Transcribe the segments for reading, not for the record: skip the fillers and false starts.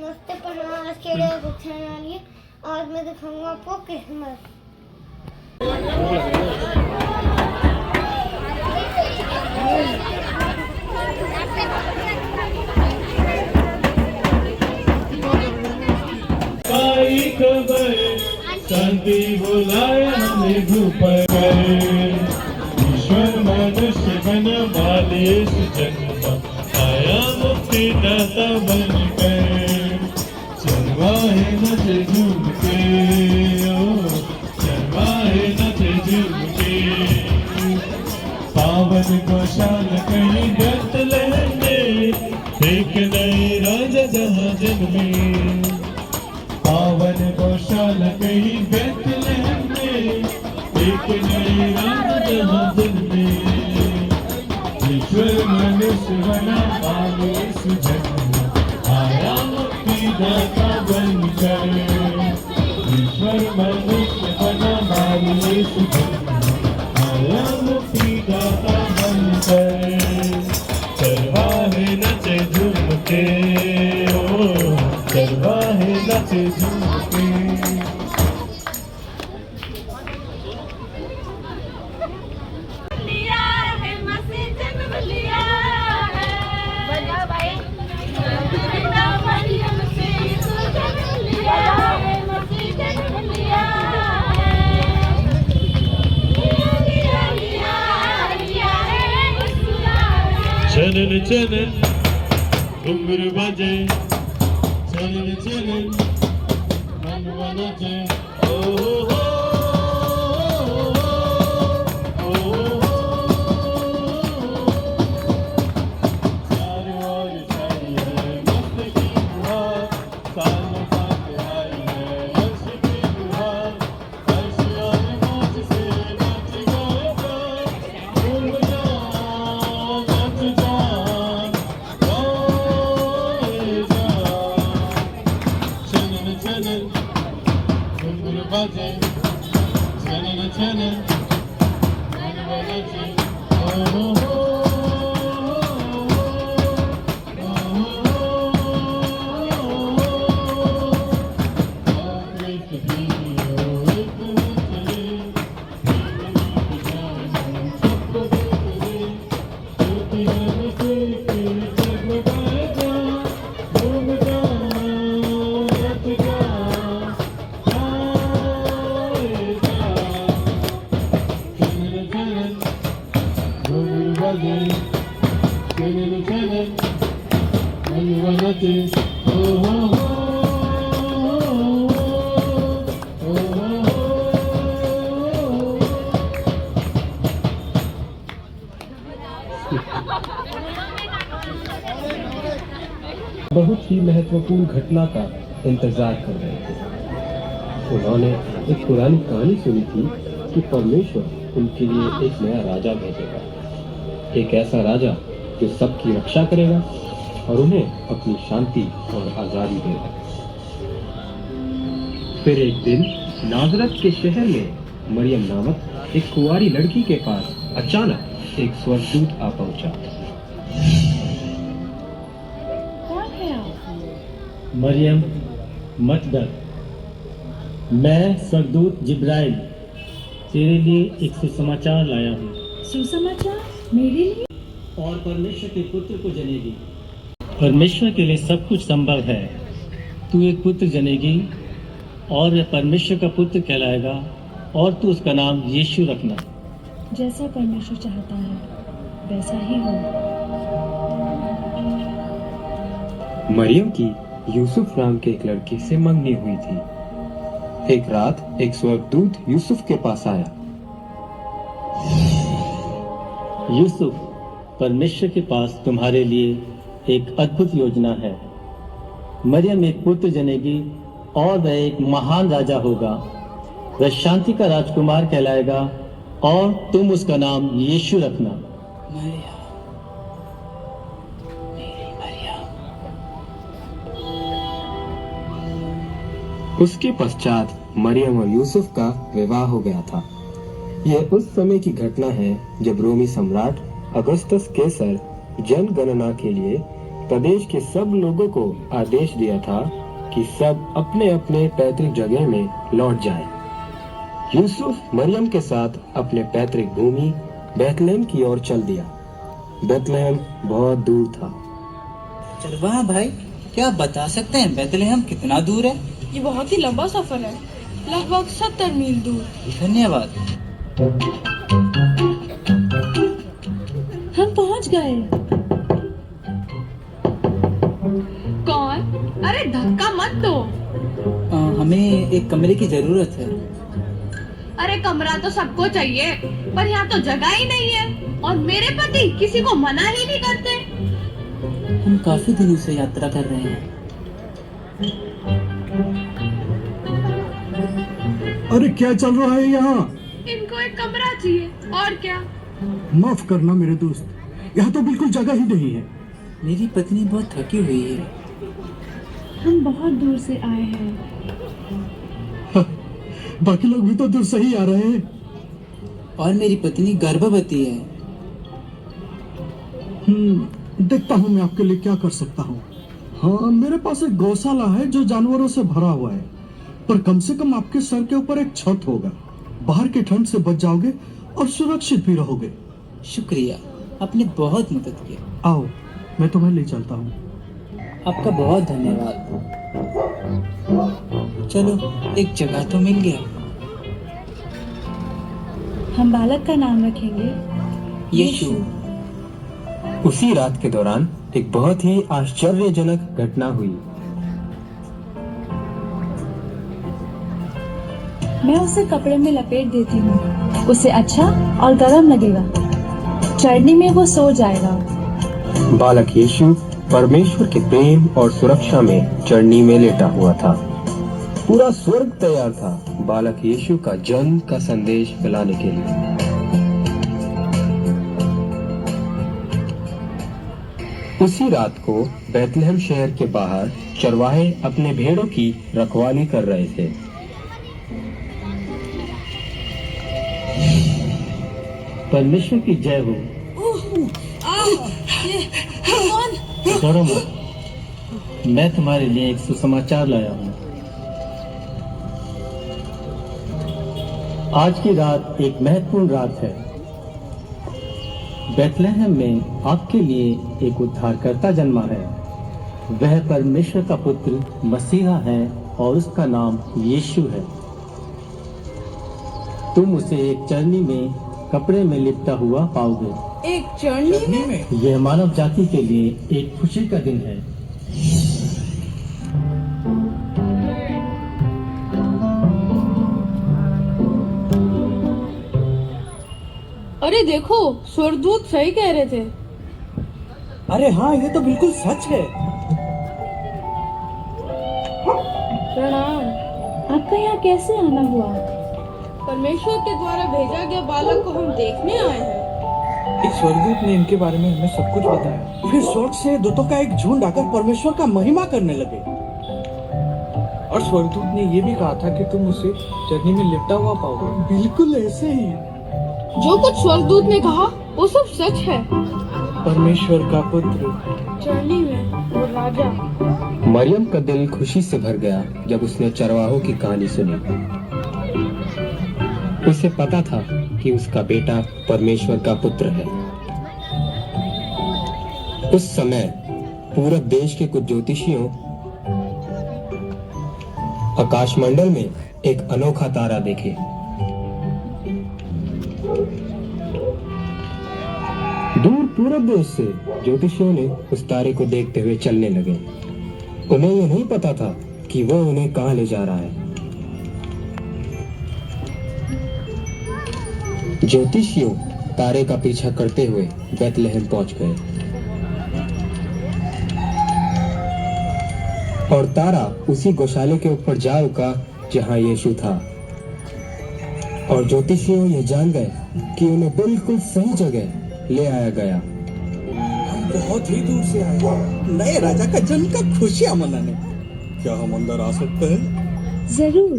नमस्ते प्रणाम। आज के लिए कुछ नहीं, आज मैं दिखाऊंगा आपको किस्मत। आई खबर शांति बुलाए हमें धूपर ईश्वर मनुष्य बन वाले जन्म आया मुक्ति दाता बनकर चरवाहे नचे झूम के चरवाहे नचे झूम के पावन गौशाला कहीं बेथलेहम में एक नए राजा जहाँ जन्मे पावन गौशाला कहीं बेथलेहम में एक नए राजा जहाँ जन्मे ईश्वर मनुष्य बना आगे सुजन्म आया मुक्ति दाता बनकर ईश्वर मनुष्य बना आगे सुजन्म आया मुक्ति दाता बनकर चरवाहे नचे झूम के चरवाहे नचे झूम के चलन चलन घुंघरू बजे चलन चलन मनवा नचे ओ हो चारों ओर छाई है मस्त की बुहार सालों साथ आई है हर्ष की बुहार हर्ष और मौज से नाच गाएगा घूम जा नाच जा गाए जा चलन चलन घुंघरू बजे चलन चलन मनवा नचे ओ हो बहुत ही महत्वपूर्ण घटना का इंतजार कर रहे थे। उन्होंने एक पुरानी कहानी सुनी थी कि परमेश्वर उनके लिए एक नया राजा भेजेगा, एक ऐसा राजा जो सबकी रक्षा करेगा और उन्हें अपनी शांति और आजादी देगा। फिर एक दिन नाजरत के शहर में मरियम नामक एक कुंवारी लड़की के पास अचानक एक स्वर्गदूत आ पहुंचा। मरियम मत डर, मैं स्वर्गदूत जिब्राइल तेरे लिए एक सुसमाचार लाया हूँ। सुसमाचार मेरे लिए? और परमेश्वर के पुत्र को जनेगी। परमेश्वर के लिए सब कुछ संभव है। तू एक पुत्र जनेगी और वह परमेश्वर का पुत्र कहलाएगा और तू उसका नाम यीशु रखना। जैसा परमेश्वर चाहता है वैसा ही हो। मरियम की यूसुफ नाम के एक लड़के से मंगनी हुई थी। एक रात एक स्वर्गदूत यूसुफ के पास आया। यूसुफ, परमेश्वर के पास तुम्हारे लिए एक अद्भुत योजना है। मरियम एक पुत्र जनेगी और वह एक महान राजा होगा। वह शांति का राजकुमार कहलाएगा और तुम उसका नाम यीशु रखना। उसके पश्चात मरियम और यूसुफ का विवाह हो गया था। यह उस समय की घटना है जब रोमी सम्राट अगस्तस केसर जनगणना के लिए प्रदेश के सब लोगों को आदेश दिया था कि सब अपने अपने पैतृक जगह में लौट जाएं। यूसुफ मरियम के साथ अपने पैतृक भूमि बैतलहम की ओर चल दिया। बैतलहम बहुत दूर था। चरवाहा भाई, क्या आप बता सकते हैं बैतलहम कितना दूर है? ये बहुत ही लंबा सफर है, लगभग 70 मील दूर। धन्यवाद। हम पहुंच गए। कौन? अरे धक्का मत दो। हमें एक कमरे की जरूरत है। अरे कमरा तो सबको चाहिए, पर यहाँ तो जगह ही नहीं है, और मेरे पति किसी को मना ही नहीं करते। हम काफी दिनों से यात्रा कर रहे हैं। अरे क्या चल रहा है यहाँ? इनको एक कमरा चाहिए, और क्या। माफ करना मेरे दोस्त, यहाँ तो बिल्कुल जगह ही नहीं है। मेरी पत्नी बहुत थकी हुई है। हम बहुत दूर से आए हैं। बाकी लोग भी तो दूर से ही आ रहे हैं। और मेरी पत्नी गर्भवती है। देखता हूँ मैं आपके लिए क्या कर सकता हूँ। हाँ, मेरे पास एक गौशाला है जो जानवरों से भरा हुआ है, पर कम से कम आपके सर के ऊपर एक छत होगा। बाहर की ठंड से बच जाओगे और सुरक्षित भी रहोगे। शुक्रिया, आपने बहुत मदद की। आओ, मैं तुम्हें ले चलता हूँ। आपका बहुत धन्यवाद। चलो, एक जगह तो मिल गया। हम बालक का नाम रखेंगे यीशु। उसी रात के दौरान एक बहुत ही आश्चर्यजनक घटना हुई। मैं उसे कपड़े में लपेट देती हूँ। उसे अच्छा और गर्म लगेगा। चढ़ने में वो सो जाएगा। बालक यीशु परमेश्वर के प्रेम और सुरक्षा में चढ़नी में लेटा हुआ था। पूरा स्वर्ग तैयार था बालक यीशु का जन्म का संदेश फैलाने के लिए। उसी रात को बैतलहम शहर के बाहर चरवाहे अपने भेड़ों की रखवाली कर रहे थे। परमेश्वर की जय हो। डरो मत, मैं तुम्हारे लिए एक सुसमाचार लाया हूँ। आज की रात एक महत्वपूर्ण रात है। बैतलहम में आपके लिए एक उद्धारकर्ता जन्मा है। वह परमेश्वर का पुत्र मसीहा है और उसका नाम यीशु है। तुम उसे एक चरनी में कपड़े में लिपटा हुआ पाओगे। एक चढ़नी में? यह मानव जाति के लिए एक खुशी का दिन है। अरे देखो, स्वर्गदूत सही कह रहे थे। अरे हाँ, ये तो बिल्कुल सच है। प्रणाम। आपका यहाँ कैसे आना हुआ? परमेश्वर के द्वारा भेजा गया बालक को हम देखने आए हैं। एक स्वर्गदूत ने इनके बारे में हमें सब कुछ बताया। फिर स्वर्ग से दूतों का एक झुंड आकर परमेश्वर का महिमा करने लगे। और स्वर्गदूत ने ये भी कहा था कि तुम उसे चरनी में लिपटा हुआ पाओगे। बिल्कुल ऐसे ही। जो कुछ स्वर्गदूत ने कहा वो सब सच है। परमेश्वर का पुत्र चढ़नी में वो राजा। मरियम का दिल खुशी से भर गया जब उसने चरवाहों की कहानी सुनी। उसे पता था कि उसका बेटा परमेश्वर का पुत्र है। उस समय पूरब देश के कुछ ज्योतिषियों आकाशमंडल में एक अनोखा तारा देखे। दूर पूरब देश से ज्योतिषियों ने उस तारे को देखते हुए चलने लगे। उन्हें यह नहीं पता था कि वो उन्हें कहां ले जा रहा है। ज्योतिषियों तारे का पीछा करते हुए बैतलहम पहुंच गए और तारा उसी गौशाले के ऊपर जा रुका जहां यीशु था। और ज्योतिषियों ये जान गए कि उन्हें बिल्कुल सही जगह ले आया गया। हम बहुत ही दूर से आए हैं नए राजा का जन्म का खुशियां मनाने। क्या हम अंदर आ सकते हैं? जरूर।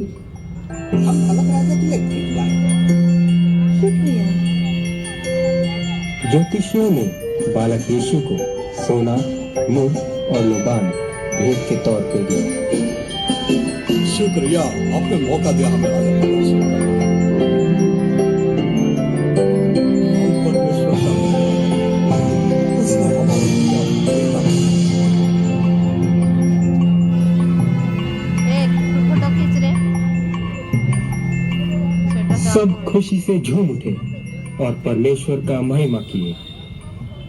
हम अलग राजा के लिए भेंट लाए हैं। शुक्रिया। ज्योतिषियों ने बालक यीशु को सोना मुंह और लुबान भेंट के तौर पे दिए। शुक्रिया, आपने मौका दिया हमें राजा का दर्शन करने का। हम परमेश्वर का उसने हमारे दिया बेटा। फोटो खींच रहे। सब खुशी से झूम उठे और परमेश्वर का महिमा किए,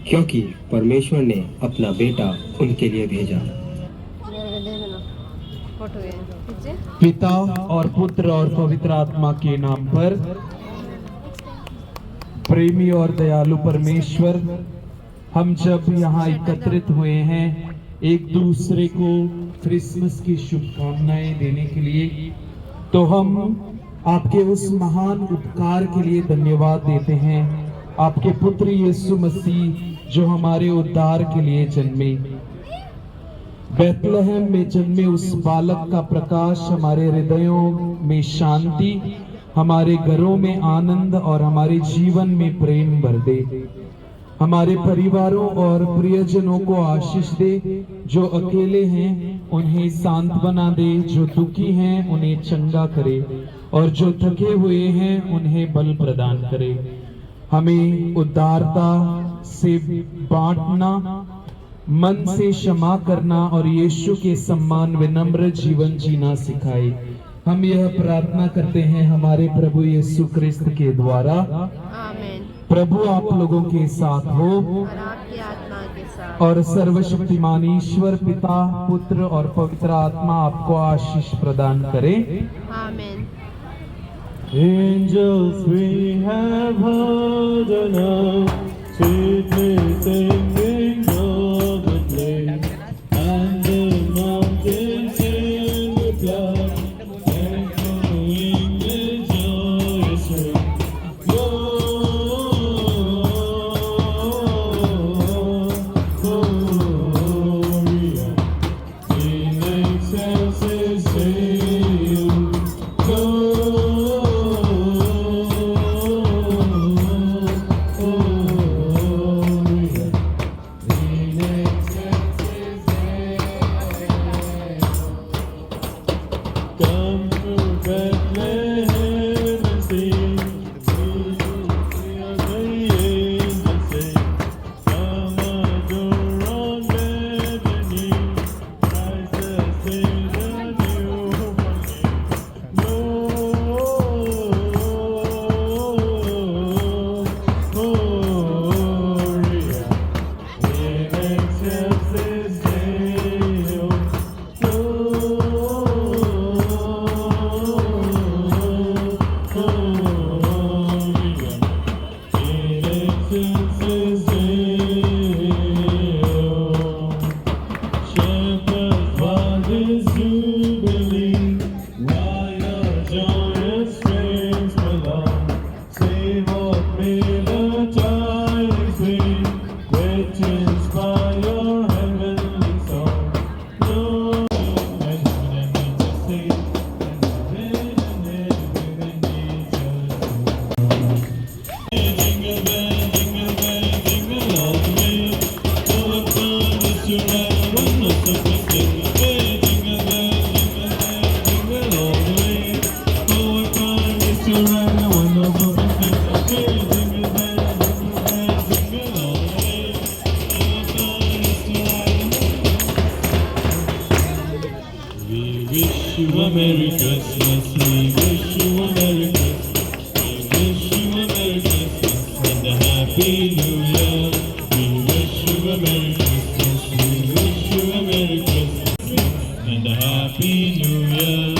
क्योंकि परमेश्वर ने अपना बेटा उनके लिए भेजा। पिता और पुत्र और पवित्र आत्मा के नाम पर। प्रेमी और दयालु परमेश्वर, हम जब यहाँ एकत्रित हुए हैं एक दूसरे को क्रिसमस की शुभकामनाएं देने के लिए, तो हम आपके उस महान उपकार के लिए धन्यवाद देते हैं। आपके पुत्र यीशु मसीह जो हमारे उद्धार के लिए जन्मे, बैतलहम में जन्मे उस बालक का प्रकाश हमारे हृदयों में शांति, हमारे घरों में आनंद और हमारे जीवन में प्रेम भर दे। हमारे परिवारों और प्रियजनों को आशीष दे। जो अकेले हैं उन्हें सांत्वना दे, जो दुखी हैं उन्हें चंगा करे और जो थके हुए हैं उन्हें बल प्रदान करे। हमें उदारता से बांटना, मन से क्षमा करना और यीशु के सम्मान विनम्र जीवन जीना सिखाए। हम यह प्रार्थना करते हैं हमारे प्रभु यीशु क्रिस्त के द्वारा। आमीन। प्रभु आप लोगों के साथ हो और आपकी आत्मा के साथ। और सर्वशक्तिमान ईश्वर पिता, पुत्र और पवित्र आत्मा आपको आशीष प्रदान करे। आमीन। Angels we have heard enough, sweetly singing joyously, and the mountains in the cloud, echoing the joyous ring. Gloria in excelsis Deo. Come to Bethlehem and sing, the angels sing. Come adore on Bethany, Christ the Savior Gloria in excelsis Deo. Shepherds, what is jubilee? Why your joyous strains belong? Say what may the tidings be, which inspire your heavenly song. No, and angels sing, and heaven and earth Jingle bell, jingle bell, jingle all the way. Oh, what fun it is to ride on a silver-split sleigh. Jingle bell, jingle bell, jingle all the way. Oh, what fun it is to ride on a wonderful sleigh. Jingle bell, jingle bell, jingle all the way. Oh, what fun it is to ride on. We wish you a Merry Christmas. We wish you a Merry Christmas. We wish you a Merry Christmas and a Happy New Year. We wish you a Merry Christmas. We wish you a Merry Christmas and a Happy New Year.